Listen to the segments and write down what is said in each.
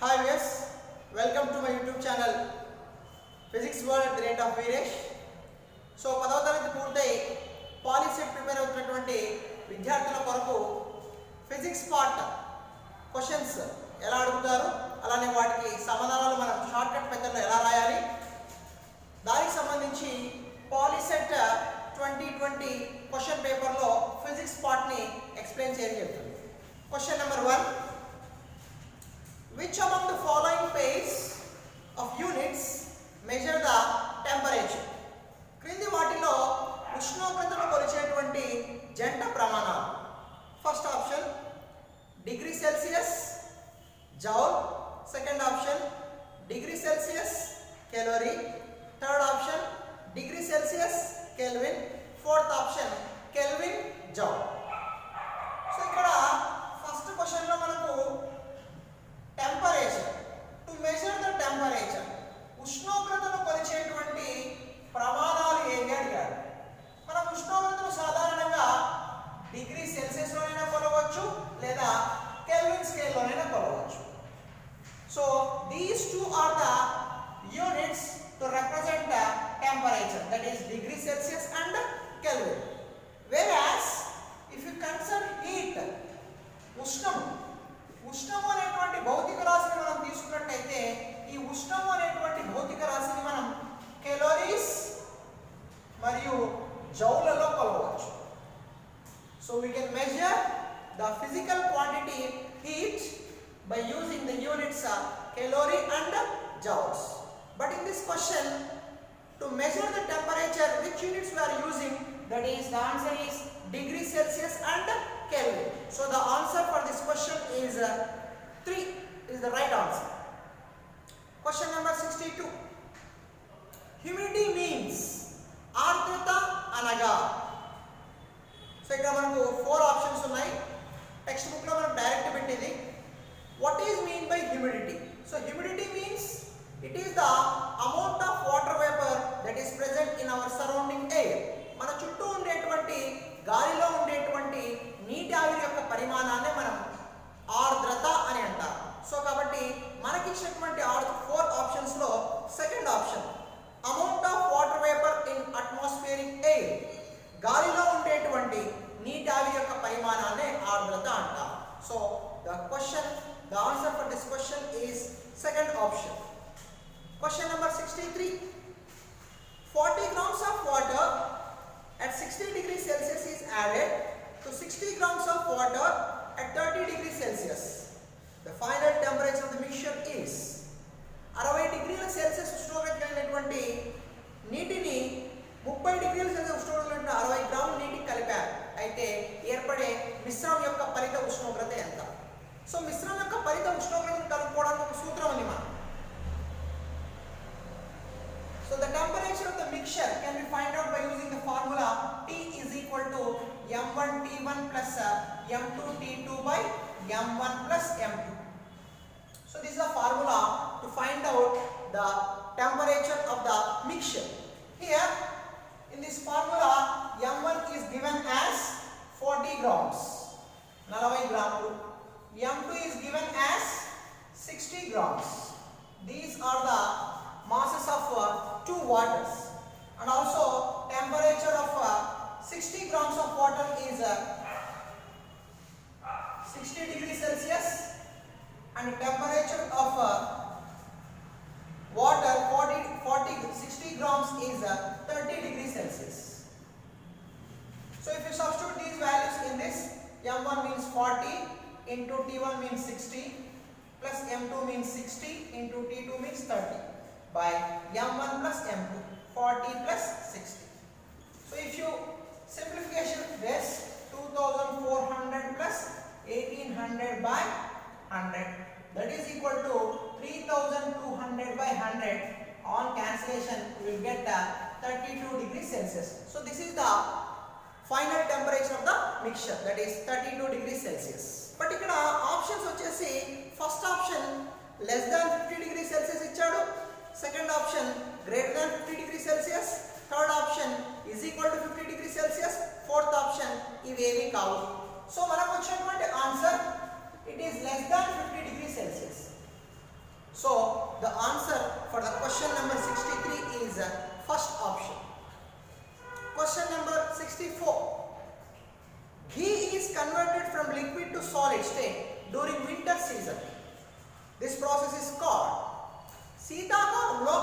Hi viewers, welcome to my YouTube channel Physics World at the rate of Viresh. So 10వ తరగతి పూర్తయి POLYCET prepare అవుతున్నటువంటి విద్యార్థుల కొరకు ఫిజిక్స్ పార్ట్ క్వశ్చన్స్ ఎలా అడుగుతారు, అలానే వాటికి సమాధానాలు మనం షార్ట్ కట్ మెథడ్లో ఎలా రాయాలి, దానికి సంబంధించి పాలిసెట్ 2020 క్వశ్చన్ పేపర్లో ఫిజిక్స్ పార్ట్ని ఎక్స్ప్లెయిన్ చేయడం జరుగుతుంది. Question number 1, which among the following pairs of units measure the temperature? క్రింది వాటిలో ఉష్ణోగ్రతను కొలిచేటువంటి జంట ప్రమాణాలు. First option degree Celsius joule, second option degree Celsius calorie, third option degree Celsius kelvin, fourth option kelvin joule. So ఇక్కడ first క్వశ్చన్లో మనకు temperature, to measure the temperature, ఉష్ణోగ్రతను కొలిచేటువంటి ప్రమాణాలు ఏవి అడిగారు. మనం ఉష్ణోగ్రతను సాధారణంగా డిగ్రీ సెల్సియస్లోనైనా కొలవచ్చు లేదా కెల్విన్ స్కేల్లోనైనా కొలవచ్చు. So these two are the units to represent the temperature, that is degree Celsius and kelvin. Whereas if you consider heat, ఉష్ణము అనేటువంటి భౌతిక రాశిని మనం తీసుకున్నట్టయితే ఈ ఉష్ణము అనేటువంటి భౌతిక రాశిని మనం కెలోరీస్ మరియు జౌల్లలో కొలవచ్చు. So we can measure the physical quantity heat by using the units calorie and joules. But in this question, to measure the temperature, which units we are using, that is the answer is degree Celsius and Kelvin. So the answer for this question is 3 is the right answer. Question number 62. Humidity means ఆర్ద్రత అనగా. So ఇక్కడ మనకు 4 options ఉన్నాయి. Text book లో మనకు direct పెట్టింది. What is mean by humidity? So humidity means it is the amount of water vapour that is present in our surrounding air. మన చుట్టూ ఉండేటువంటి గాలిలో ఉండేటువంటి నీటి ఆవిరి యొక్క పరిమాణాన్ని మనం ఆర్ద్రత అని అంటారు. సో కాబట్టి మనకి ఇచ్చినటువంటి 4 ఆప్షన్స్ లో second option amount of water vapour in atmospheric air, గాలిలో ఉండేటువంటి నీటి ఆవిరి యొక్క పరిమాణాన్ని ఆర్ద్రత అంటారు. So the answer for this question is second option. Question number 63. 40 grams of water at 60 degrees Celsius is added to 60 grams of water at 30 degrees Celsius. The final temperature of the mixture is 60 డిగ్రీల Celsius ఉష్ణోగ్రత కలిగినటువంటి నీటిని 30 డిగ్రీల Celsius ఉష్ణోగ్రత కలిగిన 60 గ్రాముల నీటికి కలిపారు. అయితే ఏర్పడే మిశ్రమం యొక్క ఫలిత ఉష్ణోగ్రత ఎంత? సో మిశ్రమం యొక్క ఫలిత ఉష్ణోగ్రతను కనుక్కోవడానికి ఒక సూత్రం ఉంది మనం. So the temperature of the mixture can be find out by using the formula T is equal to m1T1 plus m2T2 by m1 plus m2. So this is the formula to find out the temperature of the mixture. Here in this formula m1 is given as 40 grams, 40 grams. m2 is given as 60 grams. These are the masses of two waters, and also temperature of 60 grams of water is 60 degrees Celsius, and temperature of water 60 grams is 30 degrees Celsius. So if you substitute these values in this, m1 means 40 into t1 means 60 plus m2 means 60 into t2 means 30 by m1 plus m2, 40 plus 60. So if you simplification this, 2400 plus 1800 by 100, that is equal to 3200 by 100. On cancellation you will get 32 degrees Celsius. So this is the final temperature of the mixture, that is 32 degrees Celsius. But ఇక్కడ options వచ్చేసి first option less than 50 degrees Celsius ఇచ్చాడు, second option greater than 50 degrees Celsius, third option is equal to 50 degrees Celsius, fourth option ఇవేవి కావు. So మనకు వచ్చినటువంటి answer it is less than 50 degrees Celsius. So the answer for the question number 63 is first option. Question number 64. Ghee is converted from liquid to solid state during winter season. This process is called. శీతాకాలంలో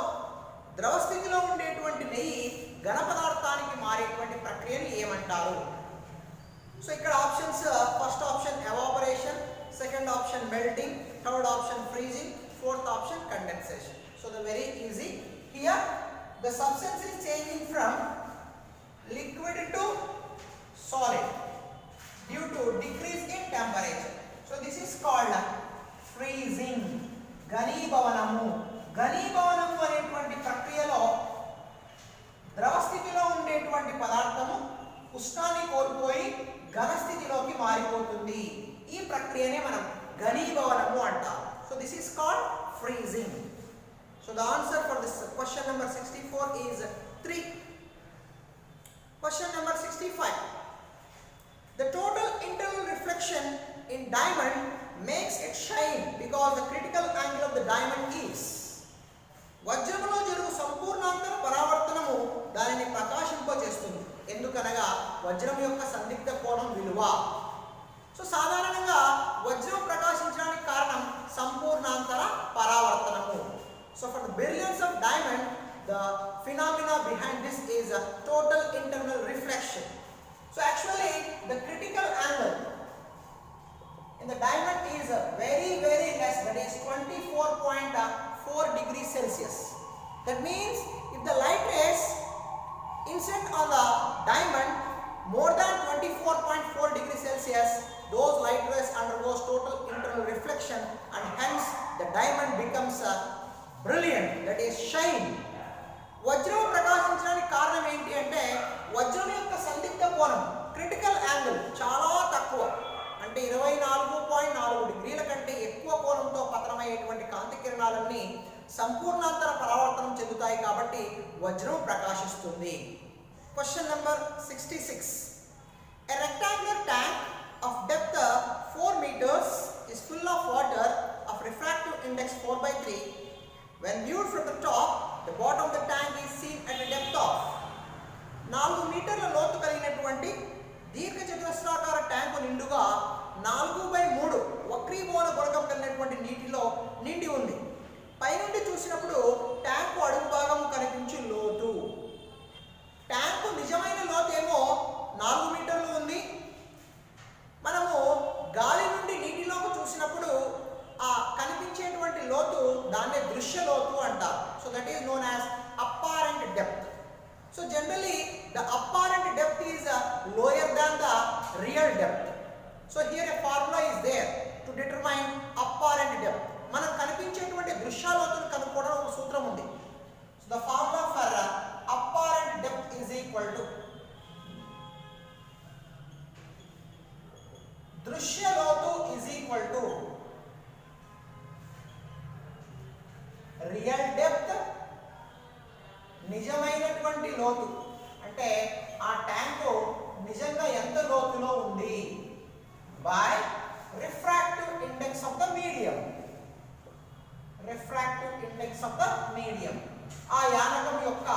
ద్రవ స్థితిలో ఉండేటువంటి నెయ్యి ఘన పదార్థానికి మారేటువంటి ప్రక్రియను ఏమంటారు? సో ఇక్కడ options first option evaporation, second option melting, third option freezing, fourth option condensation. So the very easy here the substance is changing from liquid to solid due to decrease in temperature. So this is called freezing. ఘనీభవనము. ఘనీభవనము అనేటువంటి ప్రక్రియలో ద్రవ స్థితిలో ఉండేటువంటి పదార్థము ఉష్ణాన్ని కోల్పోయి ఘన స్థితిలోకి మారిపోతుంది. ఈ ప్రక్రియనే మనం ఘనీభవనము అంటాం. So this is called freezing. So the answer for this question number 64 is 3. Question number 65. The total internal reflection in diamond makes it shine because the critical angle of the diamond is. వజ్రములో జరుగు సంపూర్ణాంతర పరావర్తనము దానిని ప్రకాశింపజేస్తుంది. ఎందుకనగా వజ్రం యొక్క సందిగ్ధ కోణం విలువ. So సాధారణంగా వజ్రం ప్రకాశించడానికి కారణం సంపూర్ణాంతర పరావర్తనము. So for the brilliance of diamond the phenomena behind this is a total internal reflection. So actually the critical angle in the diamond is very less, that is 24.4 degrees Celsius. That means if the light rays incident on the diamond more than 24.4 degrees Celsius, those light rays undergoes total internal reflection and hence the diamond becomes brilliant, that is shine. వజ్రం ప్రకాశించడానికి కారణం ఏంటి అంటే వజ్రం యొక్క సందిగ్ధ కోణం critical angle చాలా తక్కువ, అంటే 24.4 డిగ్రీల కంటే ఎక్కువ కోణంతో పతనమయ్యేటువంటి కాంతి కిరణాలన్నీ సంపూర్ణాంతర పరావర్తనం చెందుతాయి కాబట్టి వజ్రం ప్రకాశిస్తుంది. Question number 66. A rectangular tank of depth 4 meters is full of water of refractive index 4/3. When viewed from the top, the bottom of the tank is seen at a depth of 4 మీటర్ల లోతు కలిగినటువంటి దీర్ఘ చతురస్రాకార tank నిండుగా 4/3 వక్రీభవన గుణకం కలిగినటువంటి నీటిలో నిండి ఉంది. పైనుండి చూసినప్పుడు ట్యాంకు అడుగు భాగం కనిపించే లోతు. ట్యాంకు నిజమైన లోతు ఏమో 4 మీటర్లు ఉంది. మనము గాలి నుండి నీటిలోకి చూసినప్పుడు ఆ కనిపించేటువంటి లోతు దాన్నే దృశ్య లోతు అంటారు. So that is known as apparent depth. So generally the apparent depth is lower than the real depth. So here a formula is there to determine apparent depth. మనం కనిపించేటువంటి దృశ్య లోతును కనుక్కోవడం ఒక సూత్రం ఉంది. So the formula for apparent depth is equal to దృశ్య లోతు is equal to real depth, నిజమైనటువంటి లోతు అంటే ఆ ట్యాంకు నిజంగా ఎంత లోతులో ఉంది, by refractive index of the medium. Refractive index of the medium ఆ యానకం యొక్క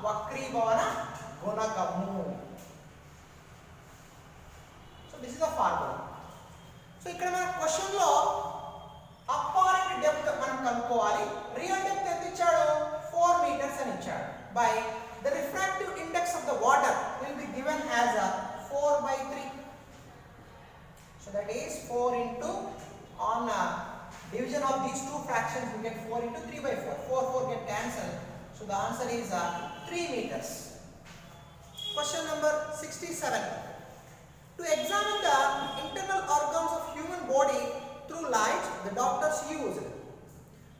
వక్రీభవన గుణకము. So this is the formula. So ఇక్కడ మన క్వశ్చన్ లో అప్పారెంట్ డెప్త్ మనం కనుక్కోవాలి. రియల్ డెప్త్ ఎంత ఇచ్చాడు? 4 meters అని ఇచ్చాడు. By the refractive index of the water will be given as 4/3. So that is 4 into on division of these two fractions we get 4 into 3/4. 4 get cancelled. So the answer is 3 meters. Question number 67. To examine the internal organs of human body through light, the doctors used.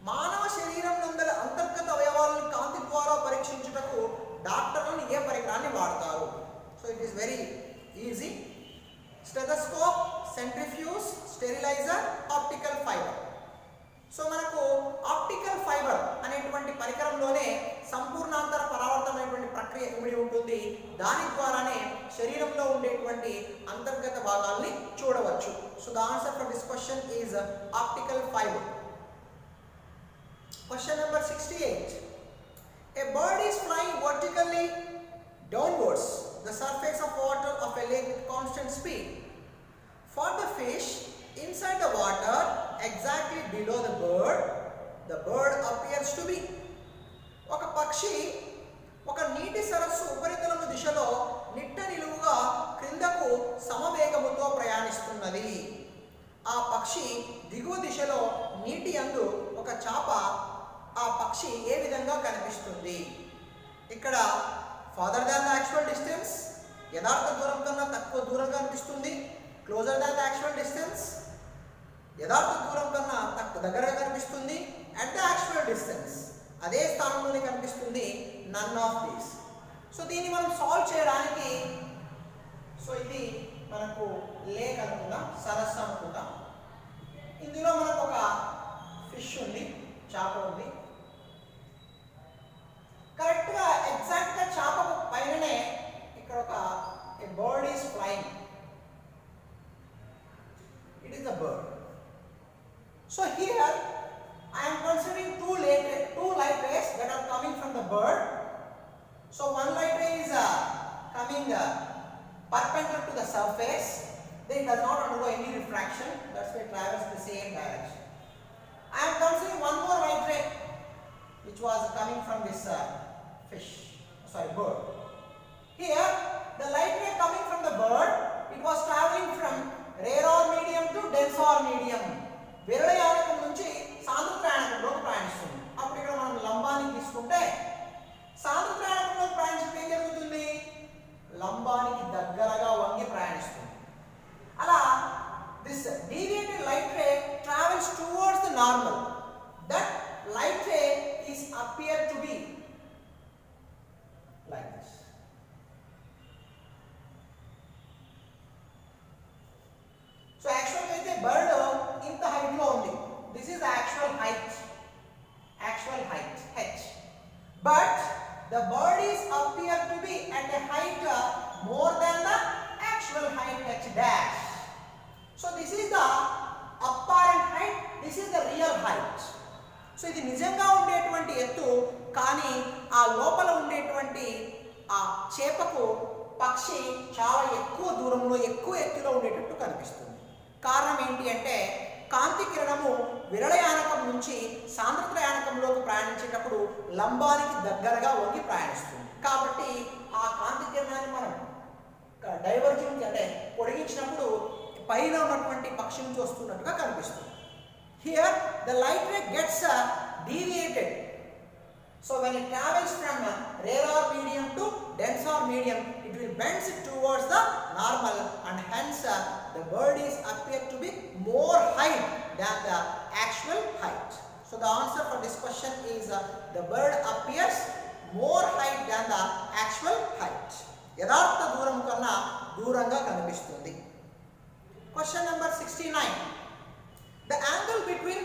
మానవ శరీరం నందల అంతర్గత అవయవాలను కాంతి ద్వారా పరీక్షించుటకు డాక్టర్లు ఏ పరికరాన్ని వాడతారు? So it is very easy. Stethoscope, centrifuge, steriliser, optical fibre. So మనకు optical fibre అనేటువంటి పరికరంలోనే సంపూర్ణాంతర పరావర్తనమైనటువంటి ప్రక్రియ ఇమిడి ఉంటుంది. దాని ద్వారానే శరీరంలో ఉండేటువంటి అంతర్గత భాగాల్ని చూడవచ్చు. So the answer for this question is optical fibre. Question number 68. A bird is flying vertically downwards the surface of water of a lake with constant speed. For the fish inside the water exactly below the bird appears to be. ఒక పక్షి ఒక నీటి సరస్సు ఉపరితలము దిశలో నిట్ట నిలువుగా క్రిందకు సమవేగముతో ప్రయాణిస్తున్నది. ఆ పక్షి దిగువ దిశలో నీటి యందు ఒక చాప ఆ పక్షి ఏ విధంగా కనిపిస్తుంది? ఇక్కడ father than the actual distance, యథార్థ దూరం కన్నా తక్కువ దూరంగా కనిపిస్తుంది. Closure than the actual distance, యథార్థ దూరం కన్నా తక్కువ దగ్గరగా కనిపిస్తుంది. అట్ ద యాక్చువల్ డిస్టెన్స్, అదే స్థానంలోనే కనిపిస్తుంది. None of these. సో దీన్ని మనం సాల్వ్ చేయడానికి, సో ఇది మనకు లేక్ అనుకుందాం, సరస్సు అనుకుందాం. ఇందులో మనకు ఒక ఫిష్ ఉంది, చేప ఉంది. కరెక్ట్గా ఎగ్జాక్ట్గా చేప పైననే ఇక్కడ ఒక bird is flying. It is the bird. So here I am considering two light rays that are coming from the bird. So one light ray is coming perpendicular to the surface. Then it does not undergo any refraction. That's why it travels in the same direction. I am considering one more light ray which was coming from this bird. Here the light ray coming from the bird, it was traveling from rarer medium to denser medium. విరళయానకం నుంచి సాంద్రయానకంలోకి ప్రయాణిస్తుంది. అప్పుడు ఇక్కడ మనం లంబానికి తీసుకుంటే సాంద్రయానకంలోకి ప్రయాణించడం ఏం జరుగుతుంది? లంబానికి దగ్గరగా వంగి ప్రయాణిస్తుంది. అలా this deviated light ray travels towards the normal. That light ray is appear to be like this. So యాక్చువల్గా అయితే బర్డ్ ఇంత హైట్ లో ఉంది. This is actual height h. But the bird is appear to be at a height more than the actual height h dash. So this is the apparent height, this is the real height. So ఇది నిజంగా ఉండేటువంటి ఎత్తు, కానీ ఆ లోపల ఉండేటువంటి ఆ చేపకు పక్షి చాలా ఎక్కువ దూరంలో ఎక్కువ ఎత్తులో ఉండేటట్టు కనిపిస్తుంది. కారణం ఏంటి అంటే కాంతి కిరణము విరళయానకం నుంచి సాంద్రయానకంలోకి ప్రయాణించేటప్పుడు లంబానికి దగ్గరగా వంగి ప్రయాణిస్తుంది. కాబట్టి ఆ కాంతి కిరణాన్ని మనం డైవర్జింగ్ అంటే పొడిగించినప్పుడు పైన ఉన్నటువంటి పక్షి నుంచి వస్తున్నట్టుగా కనిపిస్తుంది. Here the light ray gets deviated. So when it travels from rarer medium to denser medium, it will bends towards the normal and hence the bird is appear to be more height than the actual height. So the answer for this question is the bird appears more height than the actual height. యథార్థ దూరం కన్నా దూరంగా కనిపిస్తుంది. Question number 69. The angle between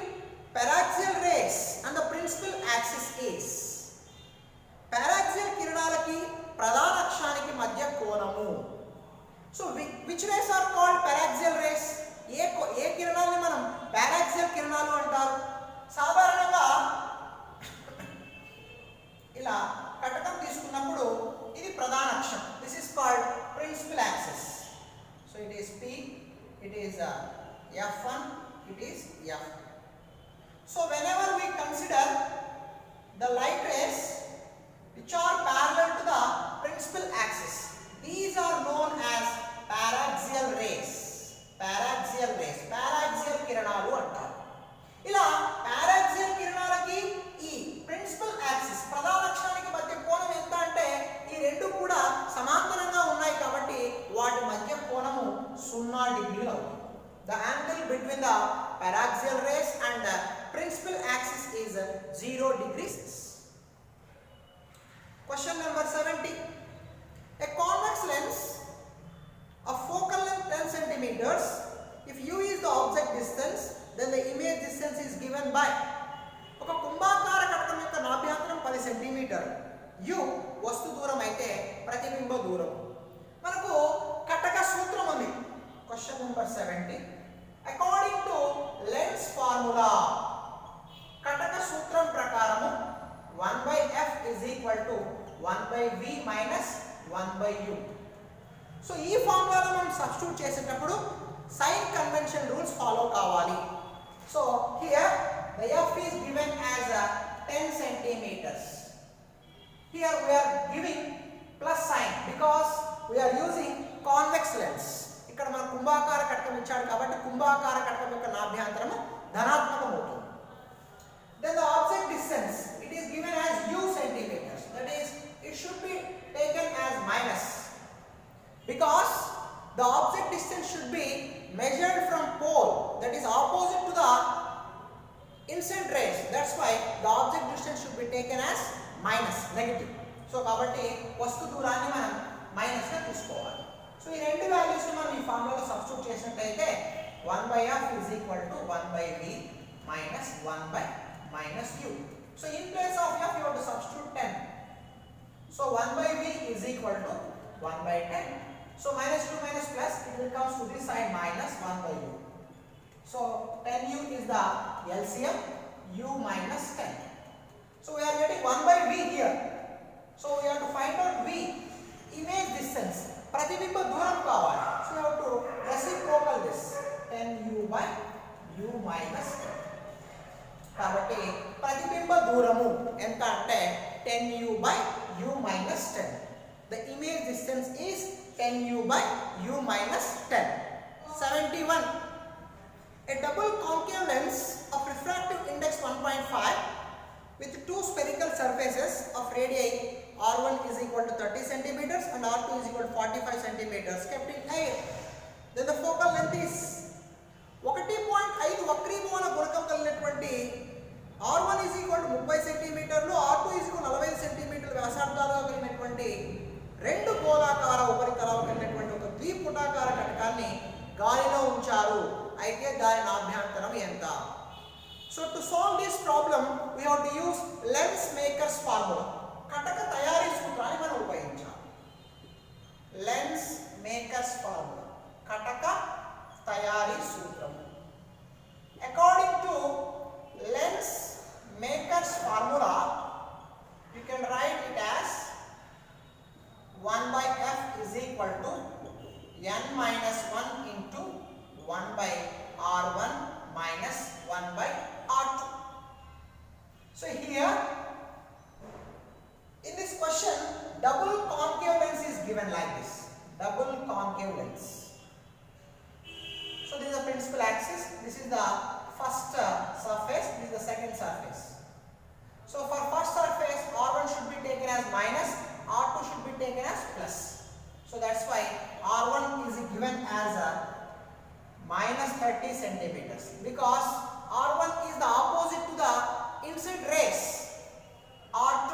paraxial rays and the principal axis is. పారాక్సియల్ కిరణాలకి ప్రధాన అక్షానికి మధ్య కోణము. So which rays are called paraxial rays? ఏ కిరణాలని మనం పారాక్సియల్ కిరణాలు అంటారు? సాధారణంగా ఇలా కటకం తీసుకున్నప్పుడు ఇది ప్రధాన అక్షం. This is called principal axis. So it is P, it is F1, it is F2. So whenever we consider the light rays which are parallel to the principal axis, these are known as paraxial rays. Paraxial కిరణాలు అంటారు. ఇలా paraxial కిరణాలకి ఈ principal axis ప్రధాన అక్షానికి మధ్య కోణం ఎంత అంటే ఈ రెండు కూడా సమాంతరంగా ఉన్నాయి కాబట్టి వాటి మధ్య కోణము 0 డిగ్రీలు అవుతుంది. The angle between the paraxial rays and the principal axis is 0 degrees. Question number 70. A convex lens of focal length 10 centimeters. If u is the object distance, then the image distance is given by. ఒక కుంభాకార కటకం యొక్క నాభ్యంతరం 10 సెంటీమీటర్లు, u వస్తు దూరం అయితే ప్రతిబింబ దూరం. మనకు కటక సూత్రం ఉంది. Question number 70. According to lens formula, కటక సూత్రం ప్రకారము 1/f is equal to 1/v minus 1/u. So ఈ ఫార్ములాలో మనం సబ్స్టిట్యూట్ చేసేటప్పుడు సైన్ కన్వెన్షన్ రూల్స్ ఫాలో కావాలి. So here the f is given as 10 centimeters. Here we are giving plus sign because we are using convex lens. ఇక్కడ మన కుంభాకార కటకం ఇచ్చాడు కాబట్టి కుంభాకార కటకం యొక్క నాభ్యంతరము ధనాత్మకం అవుతుంది. Then the object distance, it is given as u centimeters. That is, it should be taken as minus because the object distance should be measured from pole that is opposite to the incident rays. That's why the object distance should be taken as minus, negative. So కాబట్టి వస్తు దూరాన్ని మనం minus గా తీసుకోవాలి. So ఈ రెండు values ని మనం ఈ ఫార్ములాలో సబ్స్టిట్యూట్ చేసినట్లయితే 1/f is equal to 1/v minus 1/-u. So in place of f you have to substitute 10. So 1/v is equal to 1/10. So minus 2 minus plus, it will come to this side minus 1/u. So 10u is the LCM, u minus 10. So we are getting 1/v here. So we have to find out v, image distance, ప్రతిబింబ దూరం కావాలి. So we have to reciprocal this 10u/u minus 10. కాబట్టి ప్రతిబింబ దూరము ఎంత అంటే 10u/u minus 10. The image distance is 10u/u minus 10. 71. A double concave lens of refractive index 1.5 with two spherical surfaces of radii r1 is equal to 30 centimeters and r2 is equal to 45 centimeters kept in air. Then the focal length is 1.5 వక్రీభవన గుణకం కలిగినటువంటి r1 is equal to 30 సెంటీమీటర్లు, r2 is equal to 40 సెంటీమీటర్ల వ్యాసార్థాలుగా కలిగినటువంటి రెండు గోళాకార ఉపరితలాలు కలిగినటువంటి ఒక ద్విపుటాకార కటకాన్ని గాలిలో ఉంచారు. అయితే దాని నాభ్యంతరం ఎంత? So to solve this problem we have to use lens maker's formula. కటక తయారీ సూత్రాన్ని మనం ఉపయోగించాలి. లెన్స్ మేకర్స్ ఫార్ములా, కటక తయారీ సూత్రం. According to lens maker's formula you can write it as 1/f is equal to n minus 1 into 1/r1 minus 1/r2. So here in this question double concave lens is given like this, double concave lens. So this is the principal axis, this is the first surface, this is the second surface. So for first surface r1 should be taken as minus, r2 should be taken as plus. So that's why r1 is given as a minus 30 centimeters because r1 is the opposite to the incident rays. R2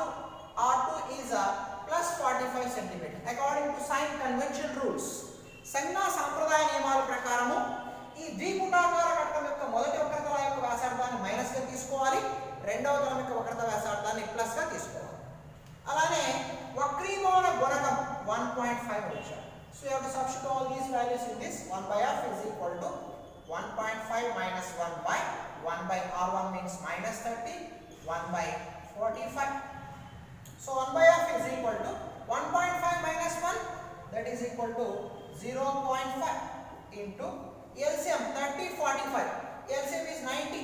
is a plus 45 centimeters according to sign convention rules. సంజ్ఞా సాంప్రదాయ నియమాల ప్రకారము ఈ ద్విపుటాకార కటకం యొక్క మొదటి వక్రతల యొక్క వ్యాసార్థాన్ని minus గా తీసుకోవాలి, రెండవ తలం యొక్క వక్రత వ్యాసార్థాన్ని ప్లస్ గా తీసుకోవాలి. అలానే వక్రీభవన గుణకం 1.5 వచ్చారు. So you have to substitute all these values in this. 1/f is equal to 1.5 minus 1/r1 means minus 30, 1/45. So 1/f is equal to 1.5 minus 1, that is equal to 0.5 into LCM 30, 45. LCM is 90.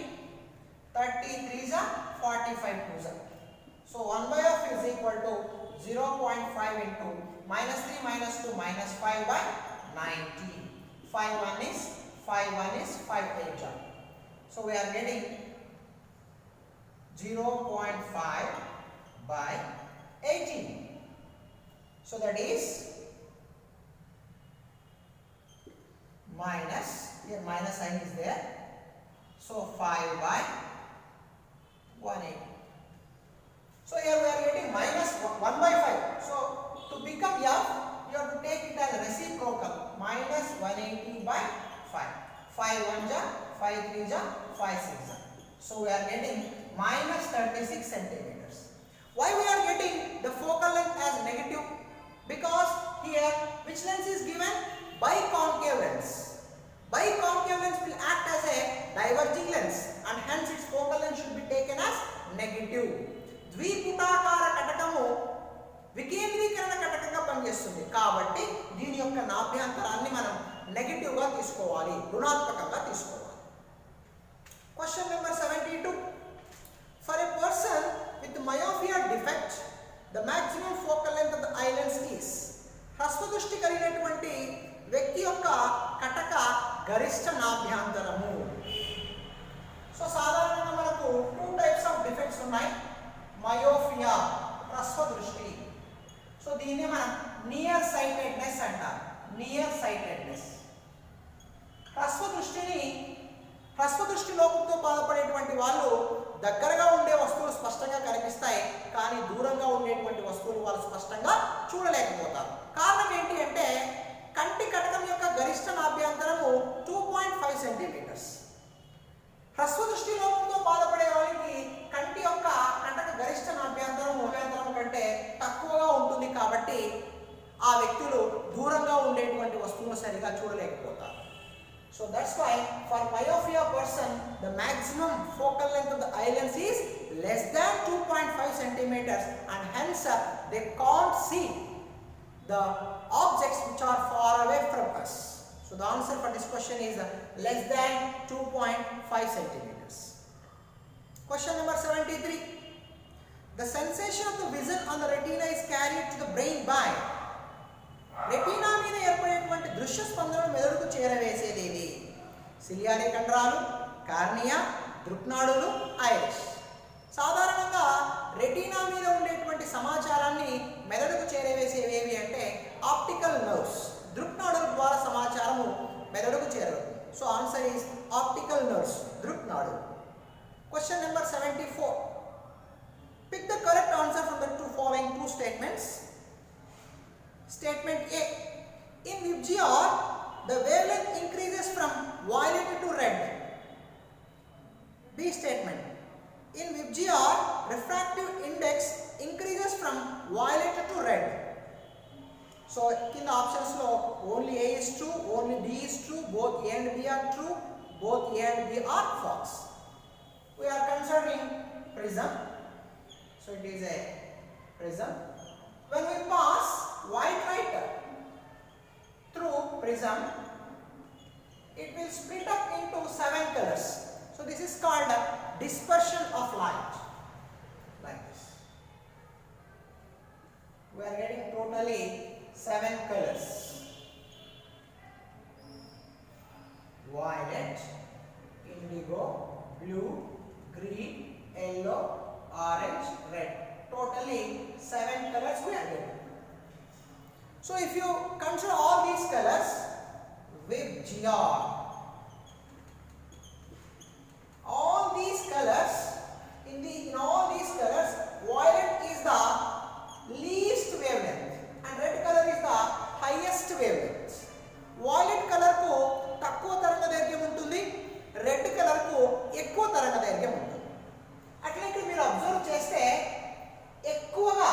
30 3s are 45 2s are. So 1/f is equal to 0.5 into minus 3 minus 2 minus 5/90. 5 1 is 5 8. So we are getting 0.5 by 18. So that is minus, here minus sign is there. So 5/180. So here we are getting minus 1/5. So to become f, you have to take it as reciprocal, minus 180/5. 5 1 5 3 5 6. So we are getting minus 36 centimeters. Why we are getting the focal length as negative? Because here which lens is given? Biconcave lens. Biconcave lens will act as a diverging lens and hence its focal length should be taken as negative. ద్విపుటాకార కటకము వికేంద్రీకరణ కటకంగా పనిచేస్తుంది కాబట్టి దీని యొక్క నాభ్యంతరాన్ని మనం నెగిటివ్గా తీసుకోవాలి, రుణాత్మకంగా తీసుకోవాలి. Question number 72. For a person with myopia defect, the maximum focal length of the eye lens is. హ్రస్వదృష్టి కలిగినటువంటి వ్యక్తి యొక్క కటక గరిష్ట నాభ్యంతరము. సో సాధారణంగా మనకు 2 టైప్స్ ఆఫ్ డిఫెక్ట్స్ ఉన్నాయి. మయోఫియా హ్రస్వదృష్టి. సో దీన్ని మనం నియర్ సైటెడ్నెస్ అంటారు. Near sightedness. హ్రస్వదృష్టి లోపంతో బాధపడేటువంటి వాళ్ళు దగ్గరగా ఉండే వస్తువులు స్పష్టంగా కనిపిస్తాయి, కానీ దూరంగా ఉండేటువంటి వస్తువులు వాళ్ళు స్పష్టంగా చూడలేకపోతారు. కారణం ఏంటి అంటే కంటి కటకం యొక్క గరిష్ట నాభ్యంతరము 2.5 సెంటీమీటర్స్. హ్రస్వదృష్టి లోపంతో బాధపడే వాళ్ళకి కంటి యొక్క కటక గరిష్ట నాభ్యంతరం కంటే తక్కువగా ఉంటుంది కాబట్టి ఆ వ్యక్తులు దూరంగా ఉండేటువంటి వస్తువులు సరిగా చూడలేకపోతారు. So that's why for myopia person the maximum focal length of the eye lens is less than 2.5 centimeters and hence they can't see the objects which are far away from us. So the answer for this question is less than 2.5 centimeters. Question number 73. The sensation of the vision on the retina is carried to the brain by. Retina మీద ఏర్పడేటువంటి దృశ్య స్పందనను మెదడుకు చేరవేసేదేవి? Ciliary కండరాలు, cornea, దృక్నాడులు, iris. సాధారణంగా retina మీద ఉండేటువంటి సమాచారాన్ని మెదడుకు చేరవేసేవేవి అంటే ఆప్టికల్ నర్వ్స్. దృక్నాడుల ద్వారా సమాచారము మెదడుకు చేరదు. So answer is optical nerves, దృక్నాడు. Question number 74. Pick the correct answer from the following two statements. Statement A. In VIBGYOR, the wavelength increases from violet to red. B statement. In VIBGYOR, refractive index increases from violet to red. So in the options lo only A is true, only D is true, both A and B are true, both A and B are false. We are considering prism. So it is a prism. When we pass white light through prism, it will split up into 7 colors. So this is called dispersion of light, like this. We are getting totally 7 colors: violet, indigo, blue, green, yellow, orange, red. Totally 7 colors we are getting. So if you consider all these colors, VIBGYOR, all these colors, in all these colors, violet is the least wavelength and red color is the highest wavelength. Violet color ku takkuva taranga dairgham untundi, red color ku ekkuva taranga dairgham untundi. Atle ikkada meer observe cheste ekkuvaga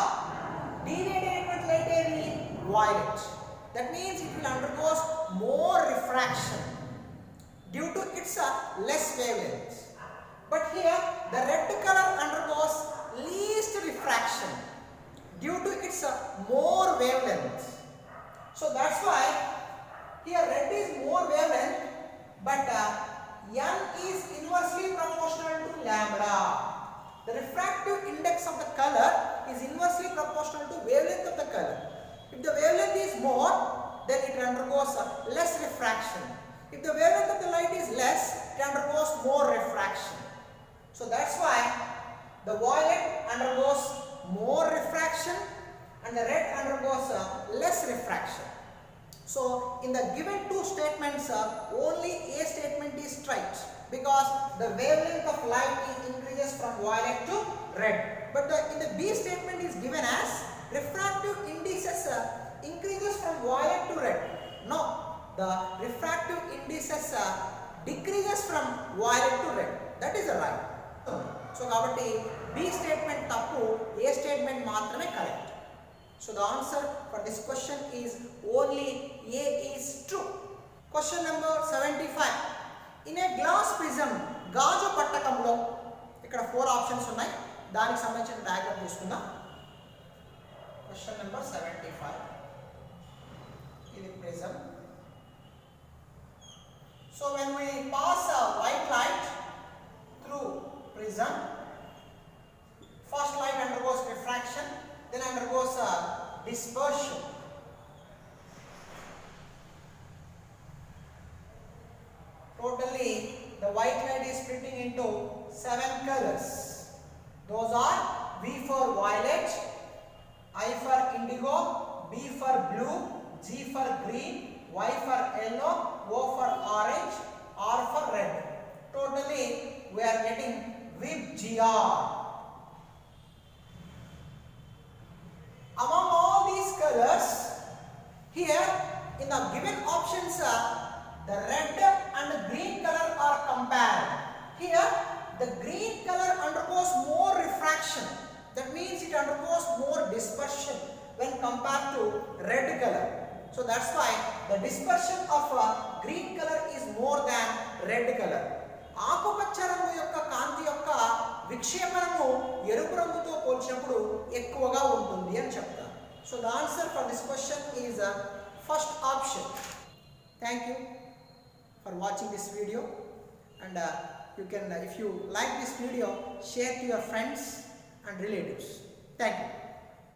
deviate ayinatuvanti light edi violet. That means it will undergo more refraction due to its less wavelength. But here the red color undergoes least refraction due to its more wavelength. So that's why here red is more wavelength, but n is inversely proportional to lambda. The refractive index of the color is inversely proportional to wavelength of the color. If the wavelength is more, then it undergoes less refraction. If the wavelength of the light is less, it undergoes more refraction. So that's why the violet undergoes more refraction and the red undergoes less refraction. So in the given two statements, only A statement is right because the wavelength of light increases from violet to red. But in the B statement is given as refractive indices increases from violet to red. No, the refractive indices decreases from violet to red. That is right. So kabatti B statement tappu, A statement maatrame correct. So the answer for this question is only A is true. Question number 75. In a glass prism, గాజు పట్టకంలో ఇక్కడ 4 options ఉన్నాయి. దానికి సంబంధించిన diagram తీసుకుందాం. Question number 75. ఇది prism. So when we pass a white light through prism, first light undergoes refraction, then undergoes dispersion. Totally the white light is splitting into 7 colors. Those are V for violet, I for indigo, B for blue, G for green, Y for yellow, O for orange, R for red. Totally we are getting VIBGR. Among all these colors, here in the given options the red and green color are compared. Here the green color undergoes more refraction. That means it undergoes more dispersion when compared to red color. So that's why the dispersion of green color is more than red color. ఆకుపచ్చ రంగు యొక్క కాంతి యొక్క విక్షేపణము ఎరుపు రంగుతో పోల్చినప్పుడు ఎక్కువగా ఉంటుంది అని చెప్తారు. So the answer for this question is first option. Thank you for watching this video, and you can if you like this video, share to your friends and relatives. Thank you.